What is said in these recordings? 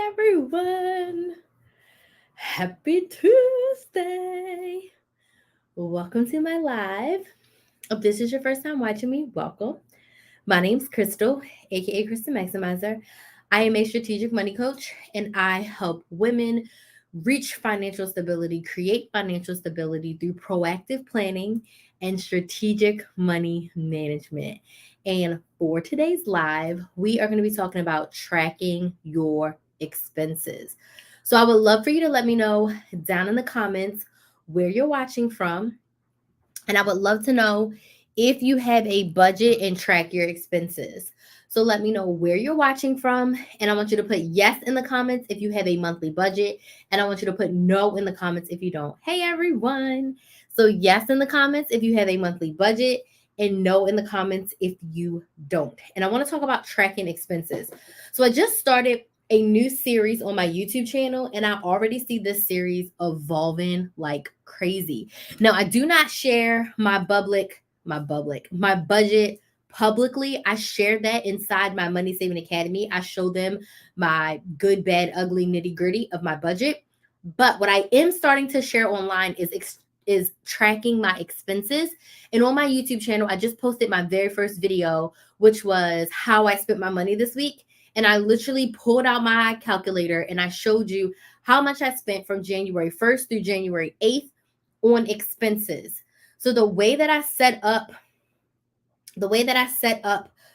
everyone. Happy Tuesday. Welcome to my live. If this is your first time watching me, welcome. My name's Crystal, aka Kristen Maximizer. I am a strategic money coach and I help women reach financial stability, create financial stability through proactive planning and strategic money management. And for today's live, we are going to be talking about tracking your expenses. So I would love for you to let me know down in the comments where you're watching from. And I would love to know if you have a budget and track your expenses. So let me know where you're watching from. And I want you to put yes in the comments if you have a monthly budget. And I want you to put no in the comments if you don't. Hey, everyone. So, yes in the comments if you have a monthly budget, and no in the comments if you don't. And I want to talk about tracking expenses. So, I just started a new series on my YouTube channel, and I already see this series evolving like crazy. Now, I do not share my budget publicly. I share that inside my Money Saving Academy. I show them my good, bad, ugly, nitty gritty of my budget. But what I am starting to share online is tracking my expenses. And on my YouTube channel, I just posted my very first video, which was how I spent my money this week. And I literally pulled out my calculator and I showed you how much I spent from January 1st through January 8th on expenses. So the way that I set up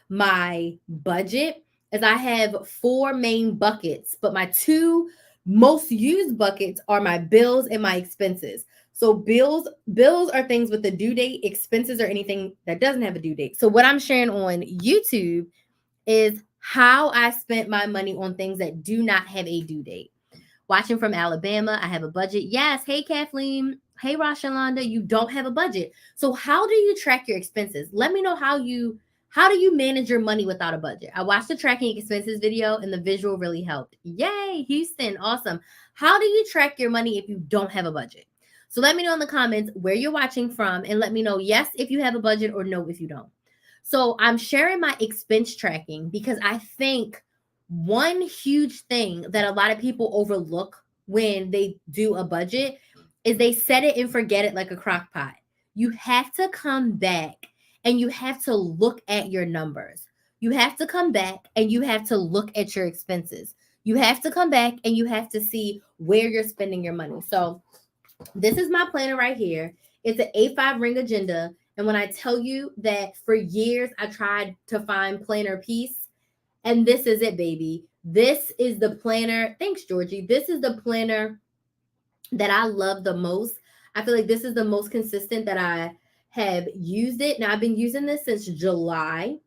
my budget is I have four main buckets, but my two most used buckets are my bills and my expenses. So bills are things with a due date, expenses are anything that doesn't have a due date. So what I'm sharing on YouTube is how I spent my money on things that do not have a due date. Watching from Alabama, I have a budget. Yes. Hey, Kathleen. Hey, Rashalonda. You don't have a budget. So how do you track your expenses? Let me know how do you manage your money without a budget? I watched the tracking expenses video and the visual really helped. Yay, Houston. Awesome. How do you track your money if you don't have a budget? So let me know in the comments where you're watching from and let me know yes if you have a budget or no if you don't. So I'm sharing my expense tracking because I think one huge thing that a lot of people overlook when they do a budget is they set it and forget it like a crock pot. You have to come back and you have to look at your numbers. You have to come back and you have to look at your expenses. You have to come back and you have to see where you're spending your money. So, this is my planner right here. It's an A5 ring agenda. And when I tell you that for years I tried to find planner peace, and this is it, baby. This is the planner. Thanks, Georgie. This is the planner that I love the most. I feel like this is the most consistent that I have used it. Now, I've been using this since July.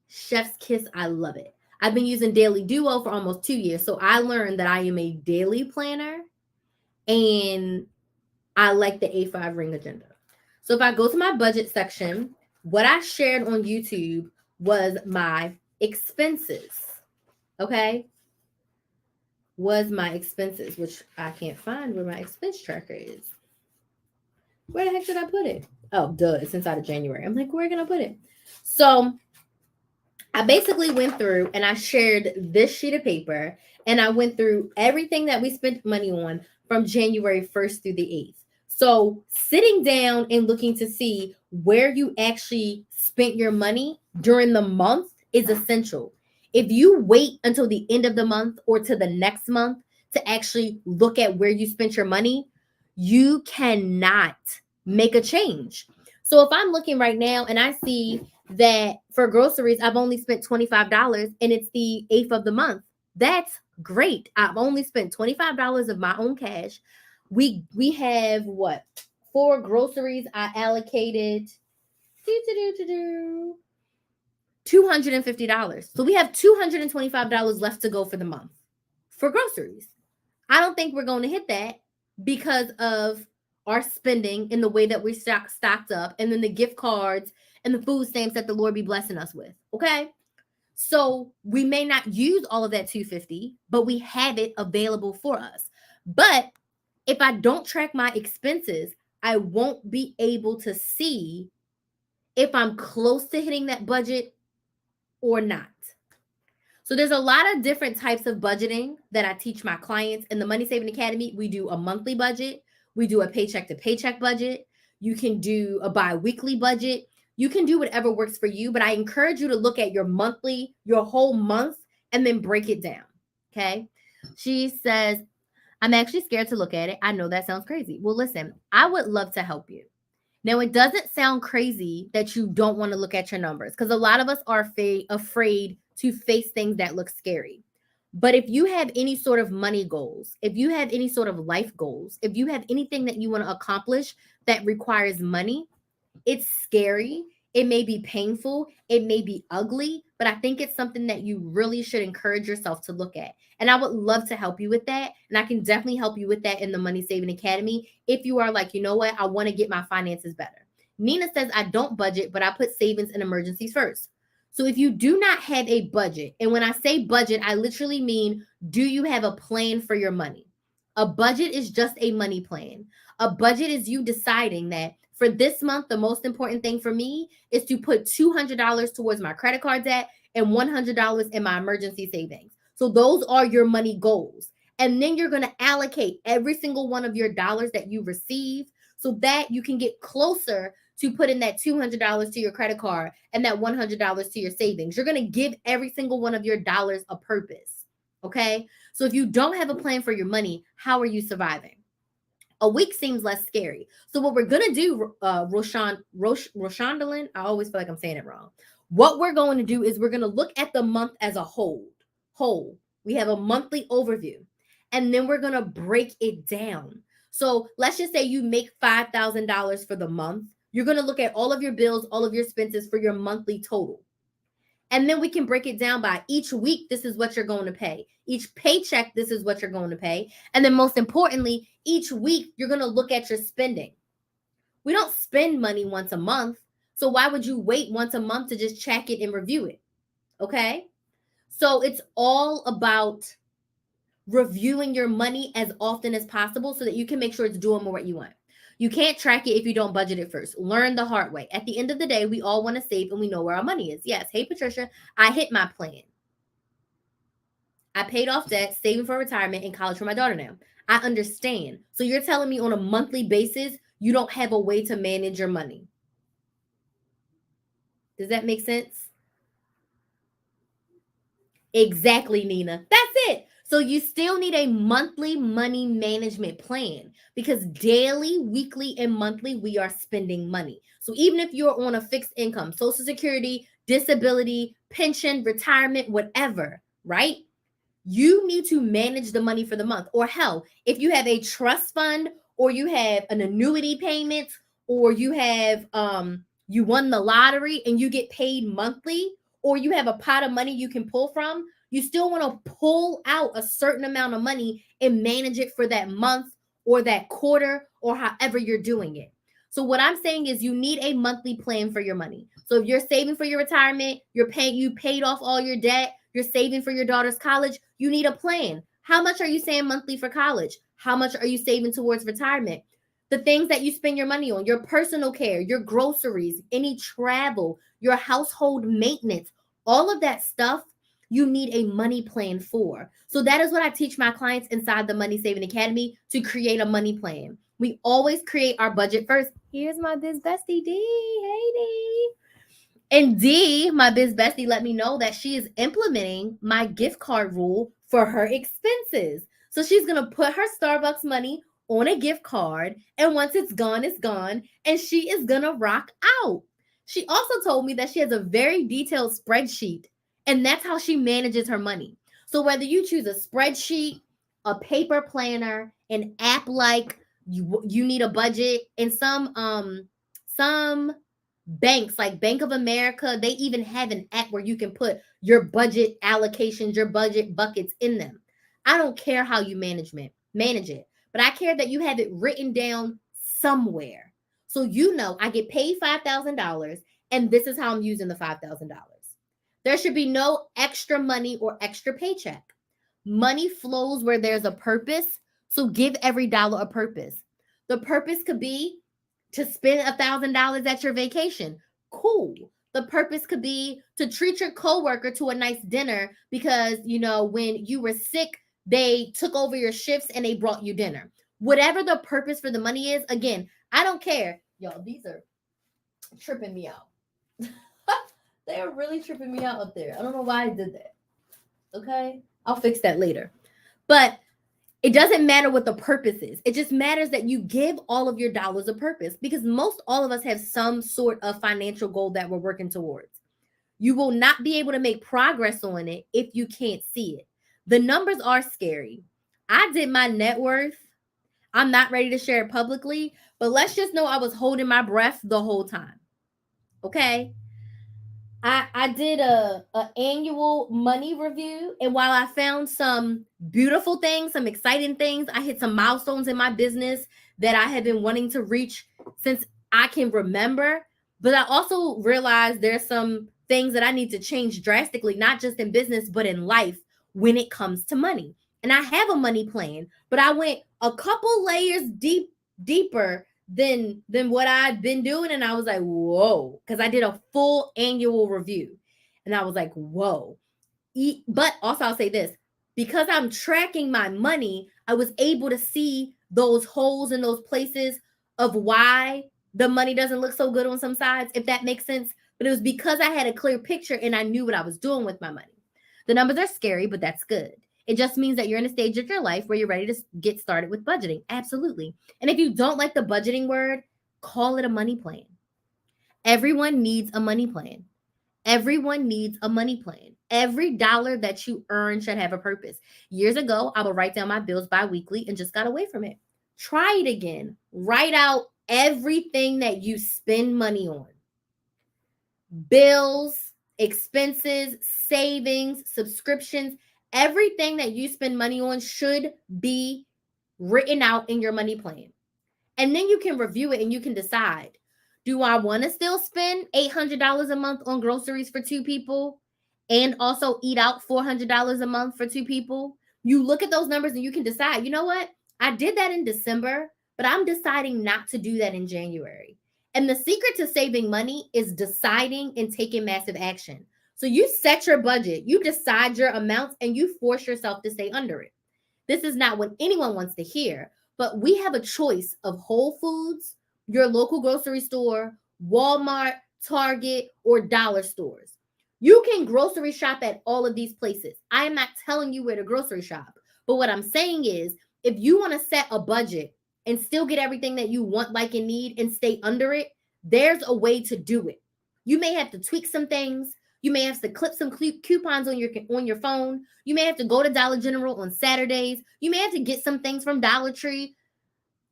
Chef's Kiss, I love it. I've been using Daily Duo for almost 2 years. So I learned that I am a daily planner and I like the A5 ring agenda. So if I go to my budget section, what I shared on YouTube was my expenses. Okay? Was my expenses, which I can't find where my expense tracker is. Where the heck did I put it? Oh, duh, it's inside of January. I'm like, where can I put it? So I basically went through and I shared this sheet of paper and I went through everything that we spent money on from January 1st through the 8th. So sitting down and looking to see where you actually spent your money during the month is essential. If you wait until the end of the month or to the next month to actually look at where you spent your money, you cannot make a change. So if I'm looking right now and I see that for groceries, I've only spent $25 and it's the 8th of the month, that's great. I've only spent $25 of my own cash. We have what? For groceries, I allocated $250. So we have $225 left to go for the month for groceries. I don't think we're going to hit that because of our spending in the way that we stocked up and then the gift cards and the food stamps that the Lord be blessing us with. Okay. So we may not use all of that 250, but we have it available for us. But if I don't track my expenses, I won't be able to see if I'm close to hitting that budget or not. So there's a lot of different types of budgeting that I teach my clients. In the Money Saving Academy, we do a monthly budget, we do a paycheck to paycheck budget, you can do a bi-weekly budget. You can do whatever works for you, but I encourage you to look at your monthly, your whole month, and then break it down. Okay. She says, I'm actually scared to look at it. I know that sounds crazy. Well, listen, I would love to help you. Now, it doesn't sound crazy that you don't want to look at your numbers because a lot of us are afraid to face things that look scary. But if you have any sort of money goals, if you have any sort of life goals, if you have anything that you want to accomplish that requires money, it's scary. It may be painful. It may be ugly, but I think it's something that you really should encourage yourself to look at. And I would love to help you with that. And I can definitely help you with that in the Money Saving Academy. If you are like, you know what, I want to get my finances better. Nina says, I don't budget, but I put savings and emergencies first. So if you do not have a budget, and when I say budget, I literally mean, do you have a plan for your money? A budget is just a money plan. A budget is you deciding that for this month, the most important thing for me is to put $200 towards my credit card debt and $100 in my emergency savings. So those are your money goals. And then you're going to allocate every single one of your dollars that you receive so that you can get closer to putting that $200 to your credit card and that $100 to your savings. You're going to give every single one of your dollars a purpose. Okay. So if you don't have a plan for your money, how are you surviving? A week seems less scary. So what we're gonna do, Roshandalin, I always feel like I'm saying it wrong. What we're going to do is we're gonna look at the month as a whole. We have a monthly overview, and then we're gonna break it down. So let's just say you make $5,000 for the month. You're gonna look at all of your bills, all of your expenses for your monthly total. And then we can break it down by each week, this is what you're going to pay. Each paycheck, this is what you're going to pay. And then most importantly, each week, you're going to look at your spending. We don't spend money once a month. So why would you wait once a month to just check it and review it? Okay. So it's all about reviewing your money as often as possible so that you can make sure it's doing what you want. You can't track it if you don't budget it first. Learn the hard way. At the end of the day, we all want to save and we know where our money is. Yes. Hey, Patricia, I hit my plan. I paid off debt, saving for retirement and college for my daughter now. I understand. So you're telling me on a monthly basis, you don't have a way to manage your money. Does that make sense? Exactly, Nina. That's it. So you still need a monthly money management plan because daily, weekly, and monthly, we are spending money. So even if you're on a fixed income, Social Security, disability, pension, retirement, whatever, right? You need to manage the money for the month. Or hell, if you have a trust fund or you have an annuity payment or you have you won the lottery and you get paid monthly, or you have a pot of money you can pull from, you still want to pull out a certain amount of money and manage it for that month or that quarter or however you're doing it. So what I'm saying is you need a monthly plan for your money. So if you're saving for your retirement, you paid off all your debt, you're saving for your daughter's college, you need a plan. How much are you saving monthly for college? How much are you saving towards retirement? The things that you spend your money on, your personal care, your groceries, any travel, your household maintenance, all of that stuff, you need a money plan for. So that is what I teach my clients inside the Money Saving Academy, to create a money plan. We always create our budget first. Here's my biz bestie, D. Hey, D. And D, my biz bestie, let me know that she is implementing my gift card rule for her expenses. So she's going to put her Starbucks money on a gift card, and once it's gone, and she is going to rock out. She also told me that she has a very detailed spreadsheet, and that's how she manages her money. So whether you choose a spreadsheet, a paper planner, an app like you need a budget, and some banks like Bank of America, they even have an app where you can put your budget allocations, your budget buckets in them. I don't care how you manage it, but I care that you have it written down somewhere. So you know I get paid $5,000 and this is how I'm using the $5,000. There should be no extra money or extra paycheck. Money flows where there's a purpose, so give every dollar a purpose. The purpose could be to spend $1,000 at your vacation. Cool. The purpose could be to treat your coworker to a nice dinner because, when you were sick, they took over your shifts and they brought you dinner. Whatever the purpose for the money is, again, I don't care. Y'all, these are tripping me out. They are really tripping me out up there. I don't know why I did that. Okay? I'll fix that later. But it doesn't matter what the purpose is. It just matters that you give all of your dollars a purpose, because most all of us have some sort of financial goal that we're working towards. You will not be able to make progress on it if you can't see it. The numbers are scary. I did my net worth. I'm not ready to share it publicly, but let's just know I was holding my breath the whole time. Okay? I did a annual money review, and while I found some beautiful things, some exciting things, I hit some milestones in my business that I have been wanting to reach since I can remember. But I also realized there's some things that I need to change drastically, not just in business, but in life when it comes to money. And I have a money plan, but I went a couple layers deeper than what I'd been doing. And I was like, whoa, because I did a full annual review. And I was like, whoa. But also, I'll say this, because I'm tracking my money, I was able to see those holes in those places of why the money doesn't look so good on some sides, if that makes sense. But it was because I had a clear picture and I knew what I was doing with my money. The numbers are scary, but that's good. It just means that you're in a stage of your life where you're ready to get started with budgeting. Absolutely. And if you don't like the budgeting word, call it a money plan. Everyone needs a money plan. Everyone needs a money plan. Every dollar that you earn should have a purpose. Years ago, I would write down my bills bi-weekly and just got away from it. Try it again. Write out everything that you spend money on. Bills, expenses, savings, subscriptions, everything that you spend money on should be written out in your money plan. And then you can review it and you can decide, do I want to still spend $800 a month on groceries for two people and also eat out $400 a month for two people? You look at those numbers and you can decide, you know what? I did that in December, but I'm deciding not to do that in January. And the secret to saving money is deciding and taking massive action. So you set your budget, you decide your amounts, and you force yourself to stay under it. This is not what anyone wants to hear, but we have a choice of Whole Foods, your local grocery store, Walmart, Target, or dollar stores. You can grocery shop at all of these places. I am not telling you where to grocery shop, but what I'm saying is, if you want to set a budget and still get everything that you want, like, and need, and stay under it, there's a way to do it. You may have to tweak some things. You may have to clip some coupons on your phone. You may have to go to Dollar General on Saturdays. You may have to get some things from Dollar Tree.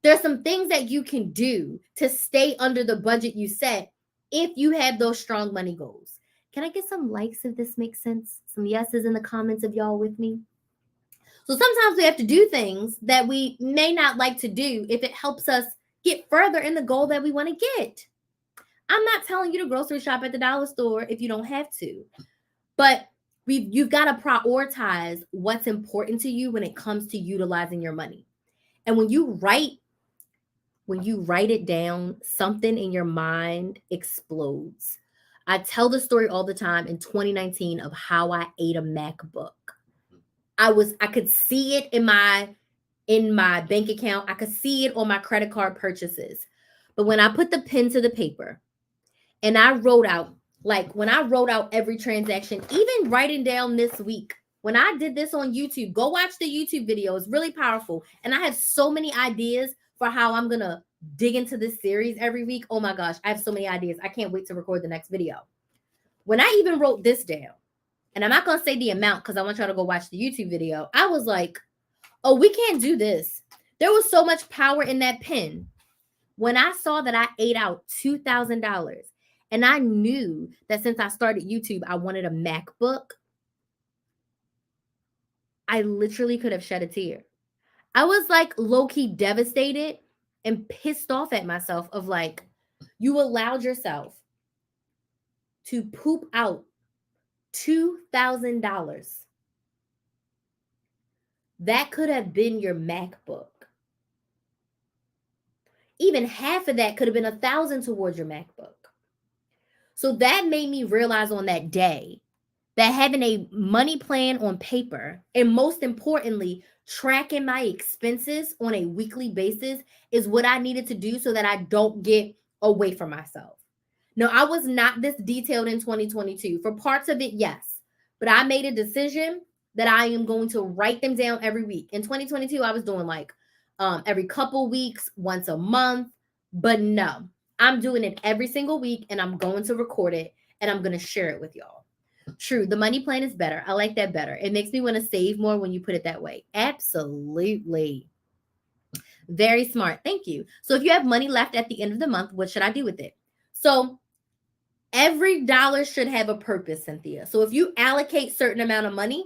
There's some things that you can do to stay under the budget you set if you have those strong money goals. Can I get some likes if this makes sense? Some yeses in the comments if y'all with me. So sometimes we have to do things that we may not like to do if it helps us get further in the goal that we want to get. I'm not telling you to grocery shop at the dollar store if you don't have to, but you've got to prioritize what's important to you when it comes to utilizing your money. And when you write it down, something in your mind explodes. I tell the story all the time in 2019 of how I ate a MacBook. I could see it in my bank account. I could see it on my credit card purchases. But when I put the pen to the paper and I wrote out, like when I wrote out every transaction, even writing down this week, when I did this on YouTube, go watch the YouTube video. It's really powerful. And I have so many ideas for how I'm going to dig into this series every week. Oh my gosh, I have so many ideas. I can't wait to record the next video. When I even wrote this down, and I'm not going to say the amount because I want y'all to go watch the YouTube video, I was like, oh, we can't do this. There was so much power in that pen. When I saw that I ate out $2,000 and I knew that since I started YouTube, I wanted a MacBook, I literally could have shed a tear. I was like low-key devastated and pissed off at myself of like, you allowed yourself to poop out $2,000. That could have been your MacBook. Even half of that could have been $1,000 towards your MacBook. So that made me realize on that day that having a money plan on paper and most importantly, tracking my expenses on a weekly basis is what I needed to do so that I don't get away from myself. No, I was not this detailed in 2022. For parts of it, yes, but I made a decision that I am going to write them down every week. In 2022, I was doing like every couple weeks, once a month, but no, I'm doing it every single week and I'm going to record it and I'm going to share it with y'all. True. The money plan is better. I like that better. It makes me want to save more when you put it that way. Absolutely. Very smart. Thank you. So if you have money left at the end of the month, what should I do with it? So every dollar should have a purpose, Cynthia. So if you allocate certain amount of money,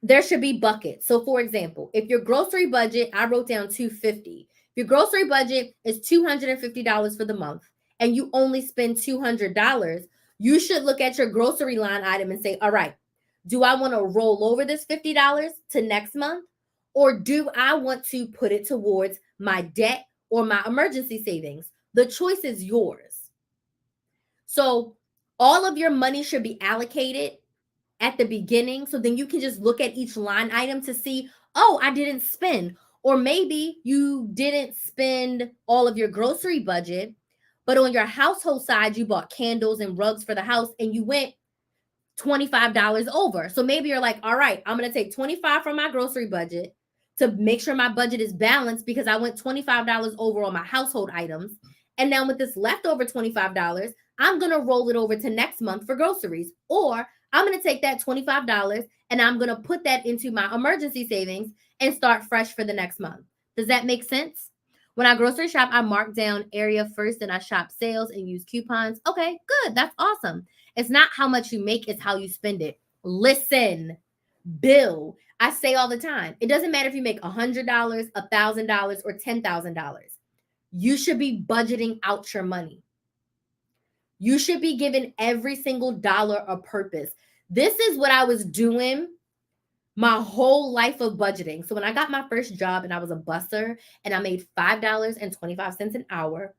there should be buckets. So for example, if your grocery budget, I wrote down 250. If your grocery budget is $250 for the month and you only spend $200, you should look at your grocery line item and say, all right, do I want to roll over this $50 to next month? Or do I want to put it towards my debt or my emergency savings? The choice is yours. So all of your money should be allocated at the beginning. So then you can just look at each line item to see, oh, I didn't spend. Or maybe you didn't spend all of your grocery budget, but on your household side, you bought candles and rugs for the house and you went $25 over. So maybe you're like, all right, I'm going to take 25 from my grocery budget to make sure my budget is balanced because I went $25 over on my household items. And now with this leftover $25, I'm going to roll it over to next month for groceries. Or I'm going to take that $25 and I'm going to put that into my emergency savings and start fresh for the next month. Does that make sense? When I grocery shop, I mark down area first and I shop sales and use coupons. Okay, good. That's awesome. It's not how much you make, it's how you spend it. Listen, Bill, I say all the time, it doesn't matter if you make $100, $1,000, or $10,000. You should be budgeting out your money. You should be giving every single dollar a purpose. This is what I was doing my whole life of budgeting. So when I got my first job and I was a busser and I made $5.25 an hour,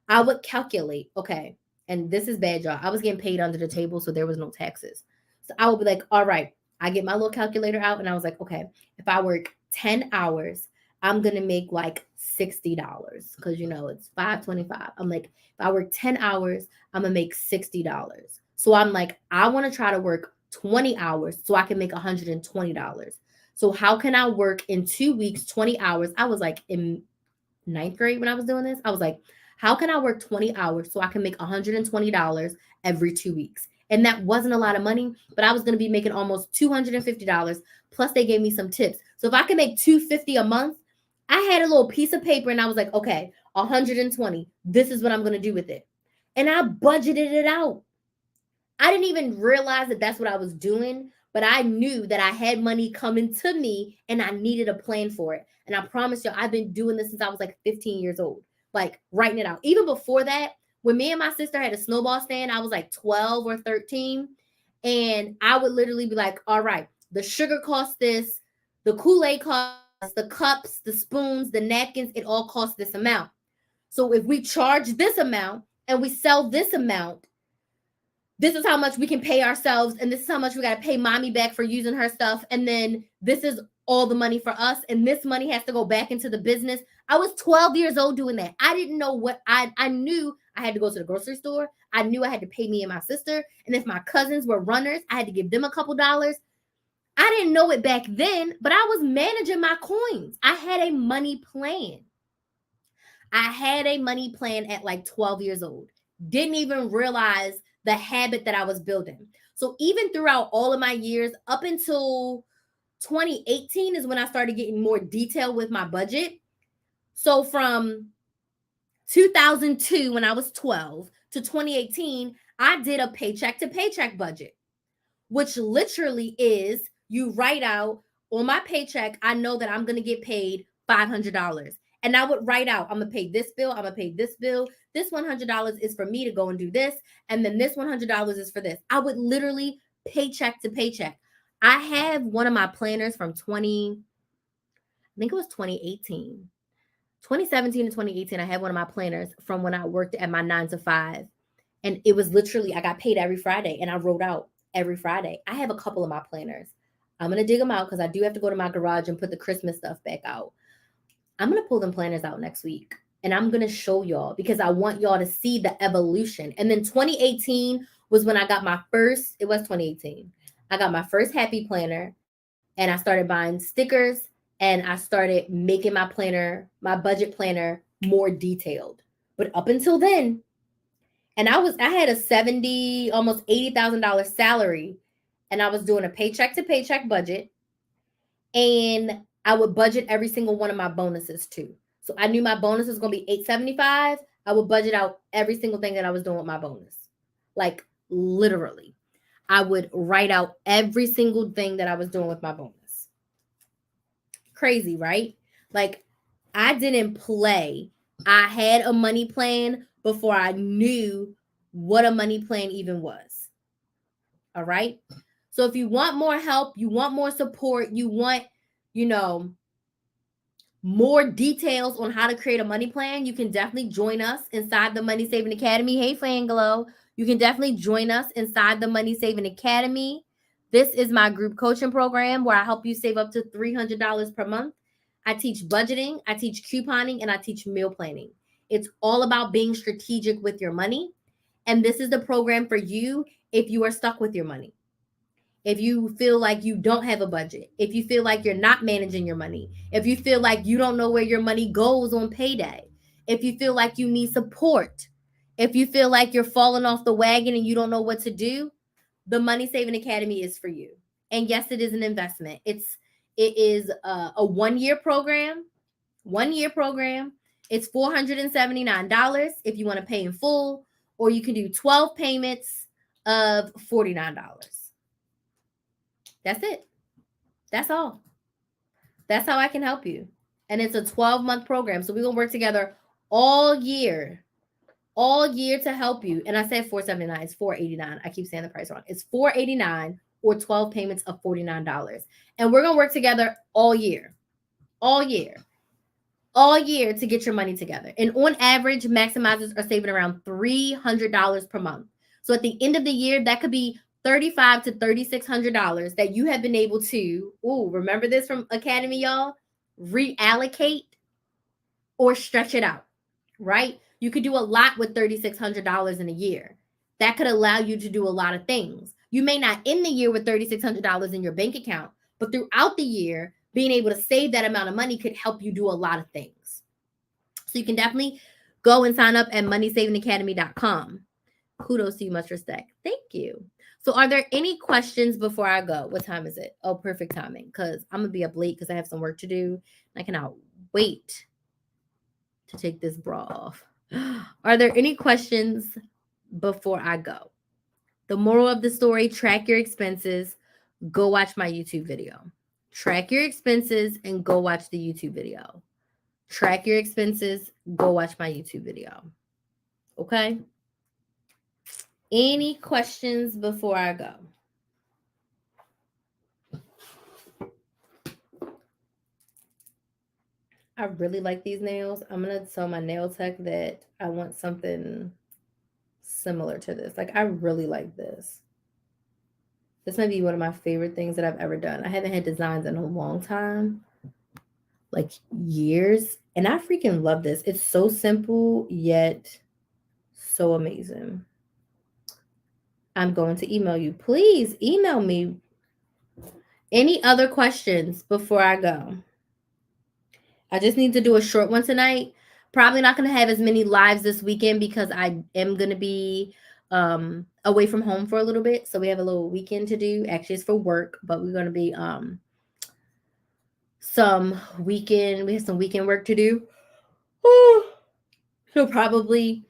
I would calculate, okay, and this is bad, y'all. I was getting paid under the table, so there was no taxes. So I would be like, all right, I get my little calculator out and I was like, okay, if I work 10 hours, I'm going to make like $60 because, you know, it's 525. I'm like, if I work 10 hours, I'm going to make $60. So I'm like, I want to try to work 20 hours so I can make $120. So how can I work in 2 weeks, 20 hours? I was like in ninth grade when I was doing this. I was like, how can I work 20 hours so I can make $120 every 2 weeks? And that wasn't a lot of money, but I was going to be making almost $250. Plus they gave me some tips. So if I can make $250 a month, I had a little piece of paper and I was like, okay, 120. This is what I'm going to do with it. And I budgeted it out. I didn't even realize that that's what I was doing, but I knew that I had money coming to me and I needed a plan for it. And I promise you, I've been doing this since I was like 15 years old, like writing it out. Even before that, when me and my sister had a snowball stand, I was like 12 or 13. And I would literally be like, all right, the sugar costs this, the Kool-Aid costs, the cups, the spoons, the napkins, it all costs this amount. So if we charge this amount and we sell this amount, this is how much we can pay ourselves, and this is how much we got to pay mommy back for using her stuff, and then this is all the money for us, and this money has to go back into the business. I was 12 years old doing that. I didn't know what I knew I had to go to the grocery store. I knew I had to pay me and my sister, and if my cousins were runners, I had to give them a couple dollars. I didn't know it back then, but I was managing my coins. I had a money plan. I had a money plan at like 12 years old. Didn't even realize the habit that I was building. So even throughout all of my years, up until 2018 is when I started getting more detail with my budget. So from 2002, when I was 12, to 2018, I did a paycheck to paycheck budget, which literally is you write out on my paycheck, I know that I'm going to get paid $500. And I would write out, I'm going to pay this bill, I'm going to pay this bill. This $100 is for me to go and do this. And then this $100 is for this. I would literally paycheck to paycheck. I have one of my planners from I think it was 2018. 2017 to 2018, I had one of my planners from when I worked at my 9 to 5. And it was literally, I got paid every Friday and I wrote out every Friday. I have a couple of my planners. I'm going to dig them out because I do have to go to my garage and put the Christmas stuff back out. I'm going to pull them planners out next week and I'm going to show y'all because I want y'all to see the evolution. And then 2018 was when I got my first, it was 2018. I got my first happy planner and I started buying stickers and I started making my planner, my budget planner more detailed. But up until then, and I had a 70, almost $80,000 salary and I was doing a paycheck to paycheck budget and I would budget every single one of my bonuses too. So I knew my bonus was going to be 875. I would budget out every single thing that I was doing with my bonus. Like literally. I would write out every single thing that I was doing with my bonus. Crazy, right? Like I didn't play. I had a money plan before I knew what a money plan even was. All right? So if you want more help, you want more support, you want, more details on how to create a money plan, you can definitely join us inside the Money Saving Academy. Hey, Fangelo. You can definitely join us inside the Money Saving Academy. This is my group coaching program where I help you save up to $300 per month. I teach budgeting, I teach couponing, and I teach meal planning. It's all about being strategic with your money. And this is the program for you if you are stuck with your money. If you feel like you don't have a budget, if you feel like you're not managing your money, if you feel like you don't know where your money goes on payday, if you feel like you need support, if you feel like you're falling off the wagon and you don't know what to do, the Money Saving Academy is for you. And yes, it is an investment. It is a 1-year program. 1-year program. It's $479 if you want to pay in full, or you can do 12 payments of $49. That's it. That's all. That's how I can help you. And it's a 12-month program. So we're going to work together all year to help you. And I said $479, it's $489. I keep saying the price wrong. It's $489 or 12 payments of $49. And we're going to work together all year to get your money together. And on average, maximizers are saving around $300 per month. So at the end of the year, that could be $3,500 to $3,600 that you have been able to, remember this from Academy, y'all, reallocate or stretch it out, right? You could do a lot with $3,600 in a year. That could allow you to do a lot of things. You may not end the year with $3,600 in your bank account, but throughout the year, being able to save that amount of money could help you do a lot of things. So you can definitely go and sign up at moneysavingacademy.com. Kudos to you, much respect. Thank you. So are there any questions before I go? What time is it? Oh, perfect timing, because I'm going to be up late because I have some work to do. I cannot wait to take this bra off. Are there any questions before I go? The moral of the story, track your expenses. Go watch my YouTube video. Track your expenses and go watch the YouTube video. Track your expenses. Go watch my YouTube video. Okay? Any questions before I go? I really like these nails. I'm going to tell my nail tech that I want something similar to this. Like, I really like this. This might be one of my favorite things that I've ever done. I haven't had designs in a long time, like years. And I freaking love this. It's so simple, yet so amazing. I'm going to email you. Please email me. Any other questions before I go? I just need to do a short one tonight. Probably not going to have as many lives this weekend because I am going to be away from home for a little bit. So we have a little weekend to do. Actually, it's for work, but we're going to be we have some weekend work to do. So probably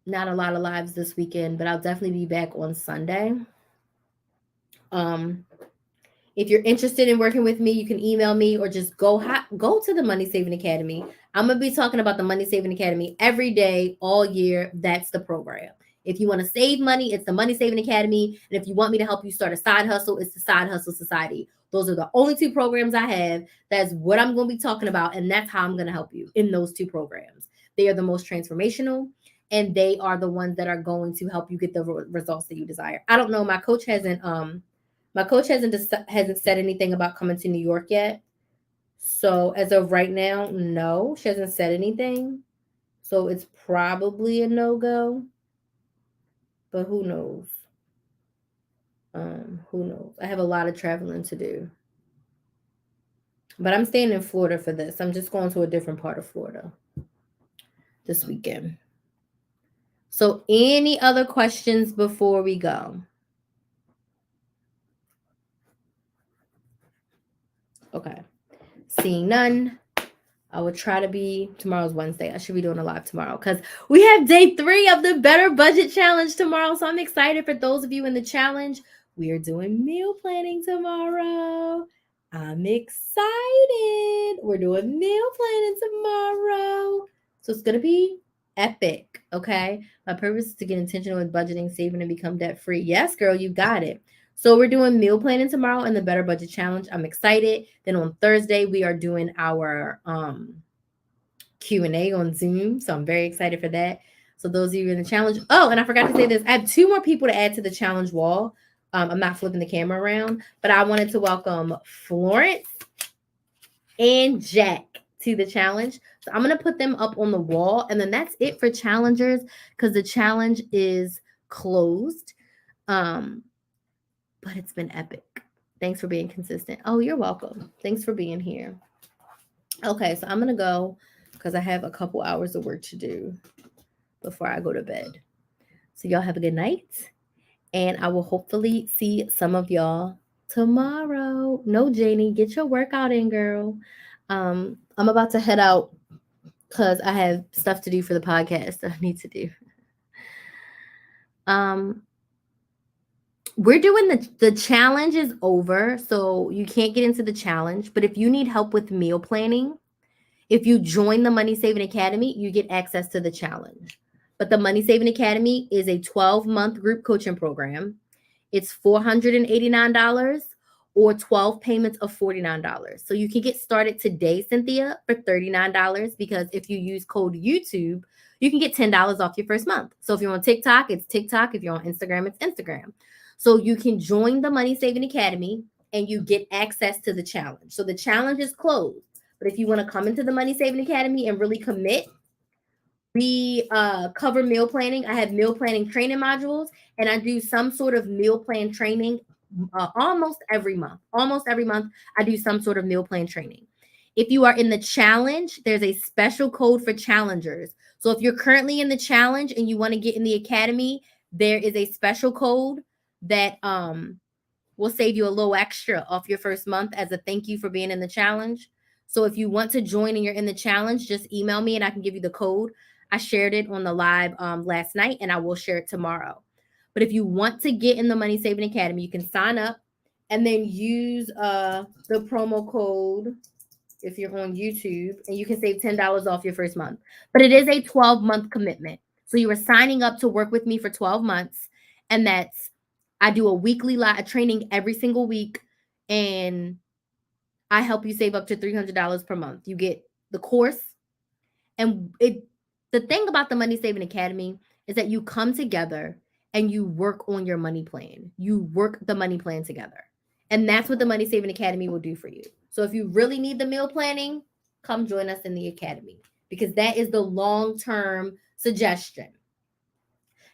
not a lot of lives this weekend, but I'll definitely be back on Sunday. If you're interested in working with me, you can email me or just go to the Money Saving Academy. I'm going to be talking about the Money Saving Academy every day, all year. That's the program. If you want to save money, it's the Money Saving Academy. And if you want me to help you start a side hustle, it's the Side Hustle Society. Those are the only 2 programs I have. That's what I'm going to be talking about. And that's how I'm going to help you in those 2 programs. They are the most transformational and they are the ones that are going to help you get the results that you desire. I don't know. My coach hasn't said anything about coming to New York yet. So as of right now, no, she hasn't said anything. So it's probably a no-go. But who knows? Who knows? I have a lot of traveling to do. But I'm staying in Florida for this. I'm just going to a different part of Florida this weekend. So any other questions before we go? Okay. Seeing none. I will try to be, tomorrow's Wednesday. I should be doing a live tomorrow because we have day 3 of the Better Budget Challenge tomorrow. So I'm excited for those of you in the challenge. We are doing meal planning tomorrow. I'm excited. We're doing meal planning tomorrow. So it's going to be epic, okay? My purpose is to get intentional with budgeting, saving, and become debt-free. Yes, girl, you got it. So we're doing meal planning tomorrow in the Better Budget Challenge. I'm excited. Then on Thursday, we are doing our Q&A on Zoom. So I'm very excited for that. So those of you in the challenge. Oh, and I forgot to say this. I have 2 more people to add to the challenge wall. I'm not flipping the camera around, but I wanted to welcome Florence and Jack to the challenge. So I'm going to put them up on the wall. And then that's it for challengers because the challenge is closed. But it's been epic. Thanks for being consistent. Oh, you're welcome. Thanks for being here. Okay, so I'm going to go because I have a couple hours of work to do before I go to bed. So y'all have a good night. And I will hopefully see some of y'all tomorrow. No, Janie, get your workout in, girl. I'm about to head out because I have stuff to do for the podcast that I need to do. We're doing the challenge is over, so you can't get into the challenge. But if you need help with meal planning, if you join the Money Saving Academy, you get access to the challenge. But the Money Saving Academy is a 12-month group coaching program. It's $489 or 12 payments of $49. So you can get started today, Cynthia, for $39 because if you use code YouTube, you can get $10 off your first month. So if you're on TikTok, it's TikTok. If you're on Instagram, it's Instagram. So you can join the Money Saving Academy and you get access to the challenge. So the challenge is closed. But if you want to come into the Money Saving Academy and really commit, we cover meal planning. I have meal planning training modules, and I do some sort of meal plan training almost every month. Almost every month, I do some sort of meal plan training. If you are in the challenge, there's a special code for challengers. So if you're currently in the challenge and you want to get in the academy, there is a special code that will save you a little extra off your first month as a thank you for being in the challenge. So if you want to join and you're in the challenge, just email me and I can give you the code. I shared it on the live last night and I will share it tomorrow. But if you want to get in the Money Saving Academy, you can sign up and then use the promo code if you're on YouTube, and you can save $10 off your first month. But it is a 12-month commitment. So you are signing up to work with me for 12 months. And that's, I do a weekly live training every single week. And I help you save up to $300 per month. You get the course. And the thing about the Money Saving Academy is that you come together and you work on your money plan. You work the money plan together. And that's what the Money Saving Academy will do for you. So if you really need the meal planning, come join us in the academy because that is the long-term suggestion.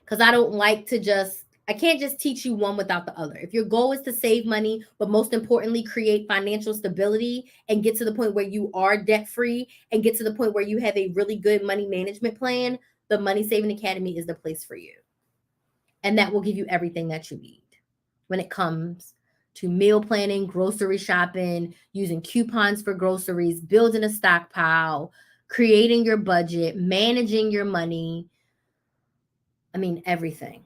Because I can't just teach you one without the other. If your goal is to save money, but most importantly, create financial stability and get to the point where you are debt-free and get to the point where you have a really good money management plan, the Money Saving Academy is the place for you. And that will give you everything that you need when it comes to meal planning, grocery shopping, using coupons for groceries, building a stockpile, creating your budget, managing your money. I mean, everything.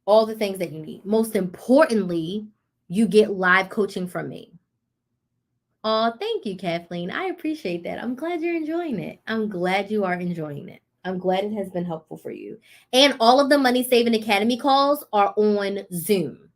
All the things that you need. Most importantly, you get live coaching from me. Oh, thank you, Kathleen. I appreciate that. I'm glad you're enjoying it. I'm glad you are enjoying it. I'm glad it has been helpful for you. And all of the Money Saving Academy calls are on Zoom.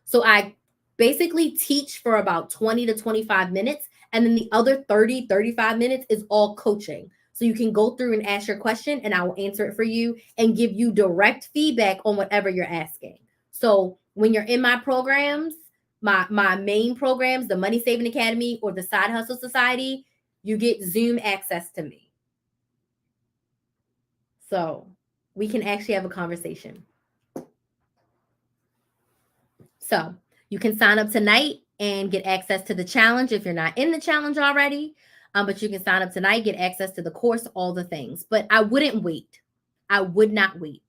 So I basically teach for about 20 to 25 minutes. And then the other 30, 35 minutes is all coaching. So you can go through and ask your question and I will answer it for you and give you direct feedback on whatever you're asking. So when you're in my programs, my main programs, the Money Saving Academy or the Side Hustle Society, you get Zoom access to me. So we can actually have a conversation. So you can sign up tonight and get access to the challenge if you're not in the challenge already. But you can sign up tonight, get access to the course, all the things. But I wouldn't wait. I would not wait,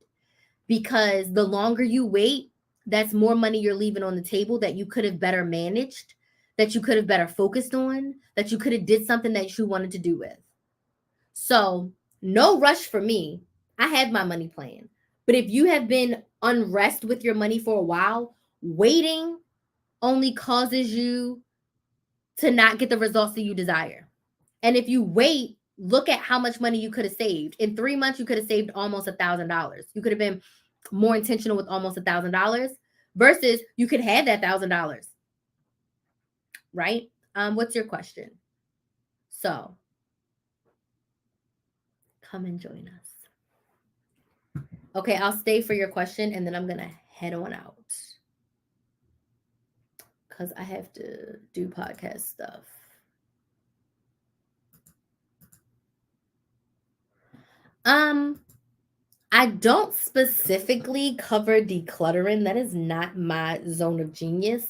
because the longer you wait, that's more money you're leaving on the table that you could have better managed, that you could have better focused on, that you could have did something that you wanted to do with. So no rush for me. I have my money plan. But if you have been unrest with your money for a while, waiting only causes you to not get the results that you desire. And if you wait, look at how much money you could have saved. In 3 months, you could have saved almost $1,000. You could have been more intentional with almost $1,000 versus you could have that $1,000. Right? What's your question? So come and join us. Okay, I'll stay for your question and then I'm gonna head on out because I have to do podcast stuff. I don't specifically cover decluttering. That is not my zone of genius.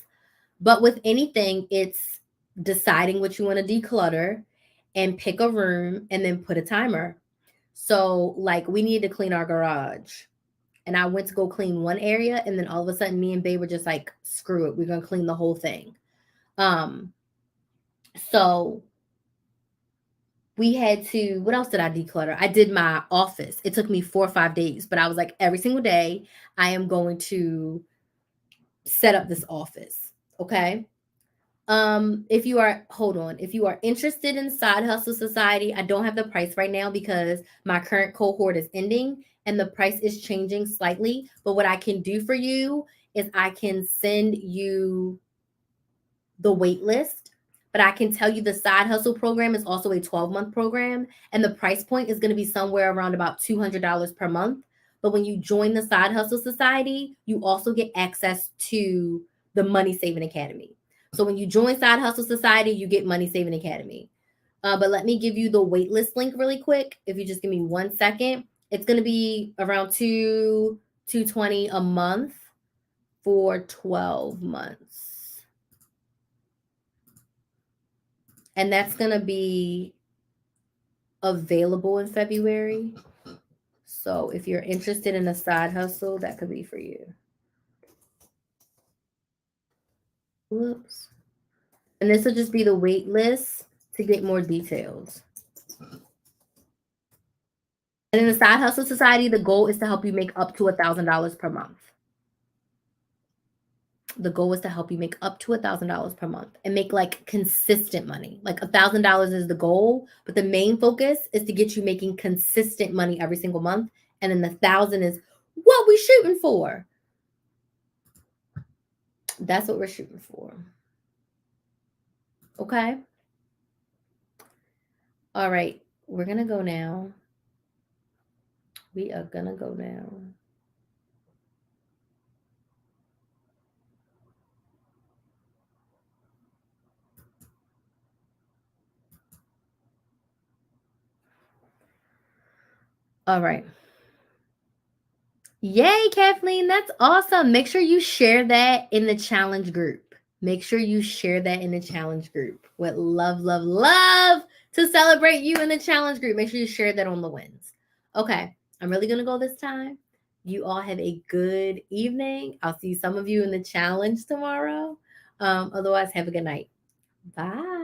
But with anything, it's deciding what you want to declutter and pick a room and then put a timer. So, like, we needed to clean our garage. And I went to go clean one area, and then all of a sudden, me and Babe were just like, screw it, we're gonna clean the whole thing. So we had to, what else did I declutter? I did my office. It took me 4 or 5 days, but I was like, every single day, I am going to set up this office. Okay. If you are, hold on, if you are interested in Side Hustle Society, I don't have the price right now because my current cohort is ending and the price is changing slightly. But what I can do for you is I can send you the wait list. But I can tell you the Side Hustle program is also a 12-month program, and the price point is going to be somewhere around about $200 per month. But when you join the Side Hustle Society, you also get access to the Money Saving Academy. So when you join Side Hustle Society, you get Money Saving Academy. But let me give you the waitlist link really quick. If you just give me 1 second, it's going to be around $220 a month for 12 months. And that's going to be available in February. So if you're interested in a side hustle, that could be for you. Whoops. And this will just be the wait list to get more details. And in the Side Hustle Society, the goal is to help you make up to $1,000 per month. The goal is to help you make up to $1,000 per month and make like consistent money. Like $1,000 is the goal, but the main focus is to get you making consistent money every single month. And then the 1,000 is what we're shooting for. That's what we're shooting for. Okay. All right. We're going to go now. We are going to go now. All right. Yay, Kathleen. That's awesome. Make sure you share that in the challenge group. Make sure you share that in the challenge group. Would love, love, love to celebrate you in the challenge group. Make sure you share that on the wins. Okay. I'm really going to go this time. You all have a good evening. I'll see some of you in the challenge tomorrow. Otherwise, have a good night. Bye.